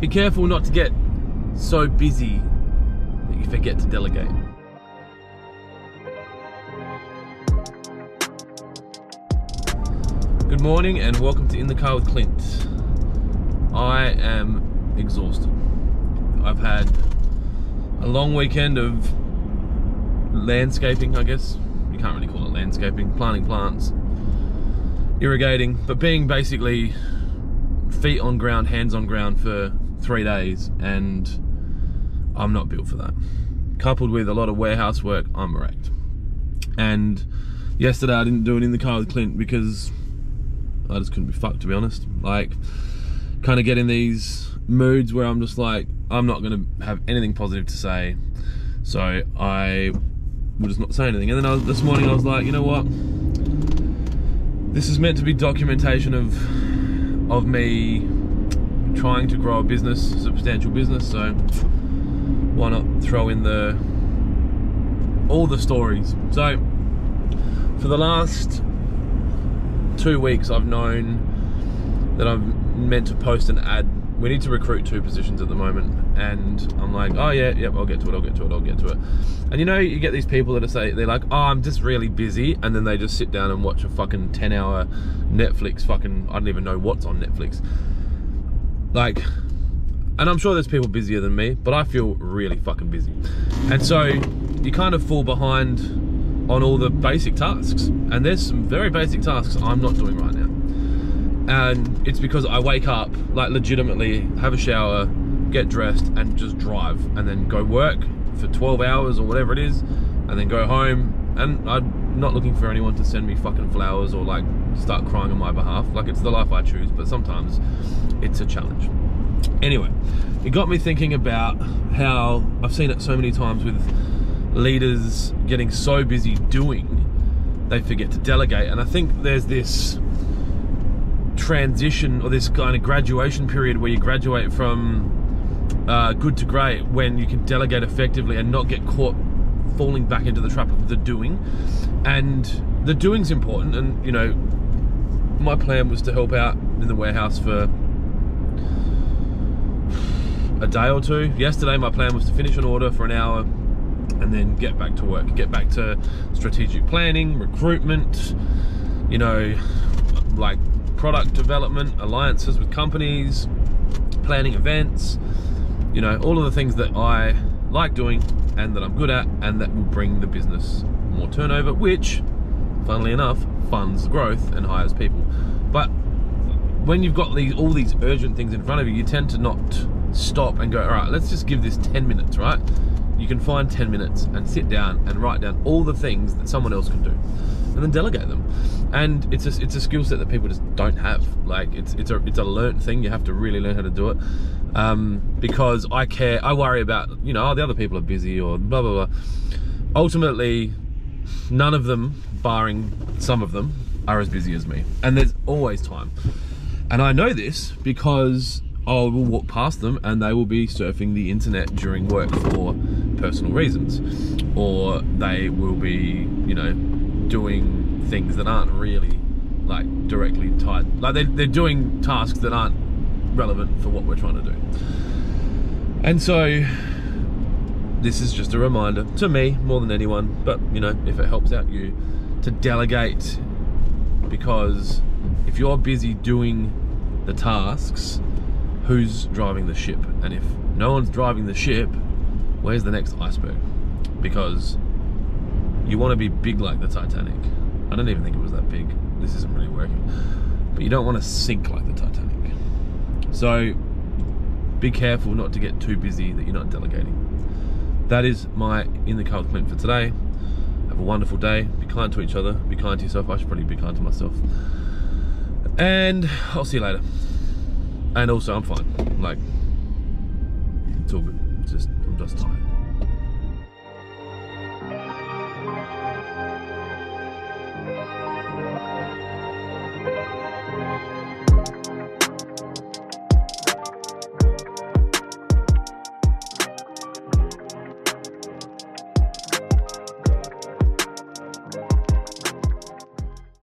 Be careful not to get so busy that you forget to delegate. Good morning and welcome to In the Car with Clint. I am exhausted. I've had a long weekend of landscaping, I guess. You can't really call it landscaping. Planting plants, irrigating, but being basically feet on ground, hands on ground for 3 days, and I'm not built for that. Coupled with a lot of warehouse work, I'm wrecked. And yesterday I didn't do it in the car with Clint because I just couldn't be fucked, to be honest. Like, kind of get in these moods where I'm just like, I'm not gonna have anything positive to say, so I will just not say anything. And then this morning I was like, you know what? This is meant to be documentation of me trying to grow a business, a substantial business, so why not throw in all the stories. So for the last 2 weeks I've known that I'm meant to post an ad. We need to recruit 2 positions at the moment, and I'm like, oh yeah, yep, I'll get to it. And you know, you get these people that they're like, oh, I'm just really busy, and then they just sit down and watch a fucking 10-hour Netflix fucking, I don't even know what's on Netflix. Like, and I'm sure there's people busier than me, but I feel really fucking busy. And so you kind of fall behind on all the basic tasks, and there's some very basic tasks I'm not doing right now. And it's because I wake up, like legitimately have a shower, get dressed, and just drive, and then go work for 12 hours or whatever it is, and then go home. And I'm not looking for anyone to send me fucking flowers or like start crying on my behalf. Like, it's the life I choose, but sometimes it's a challenge. Anyway, it got me thinking about how I've seen it so many times with leaders getting so busy doing, they forget to delegate. And I think there's this transition, or this kind of graduation period where you graduate from good to great, when you can delegate effectively and not get caught falling back into the trap of the doing. And the doing's important, and you know, my plan was to help out in the warehouse for a day or 2. Yesterday my plan was to finish an order for an hour and then get back to work, get back to strategic planning, recruitment, you know, like product development, alliances with companies, planning events, you know, all of the things that I like doing and that I'm good at, and that will bring the business more turnover, which, funnily enough, funds growth and hires people. But when you've got all these urgent things in front of you, you tend to not stop and go, all right, let's just give this 10 minutes, right? You can find 10 minutes and sit down and write down all the things that someone else can do, and then delegate them. And it's a skill set that people just don't have. Like, it's a learned thing. You have to really learn how to do it. Because I worry about, you know, oh, the other people are busy or blah blah blah. Ultimately, none of them, barring some of them, are as busy as me, and there's always time. And I know this because I will walk past them and they will be surfing the internet during work for personal reasons, or they will be, you know, doing things that aren't really like directly tied. Like, they're doing tasks that aren't relevant for what we're trying to do. And so this is just a reminder to me more than anyone, but you know, if it helps out you, to delegate. Because if you're busy doing the tasks, who's driving the ship? And if no one's driving the ship, where's the next iceberg? Because you want to be big like the Titanic. I don't even think it was that big. This isn't really working. But you don't want to sink like the Titanic. So be careful not to get too busy that you're not delegating. That is my In the Car with Clint for today. Have a wonderful day. Be kind to each other. Be kind to yourself. I should probably be kind to myself. And I'll see you later. And also, I'm fine. Like, it's all good. I'm just tired.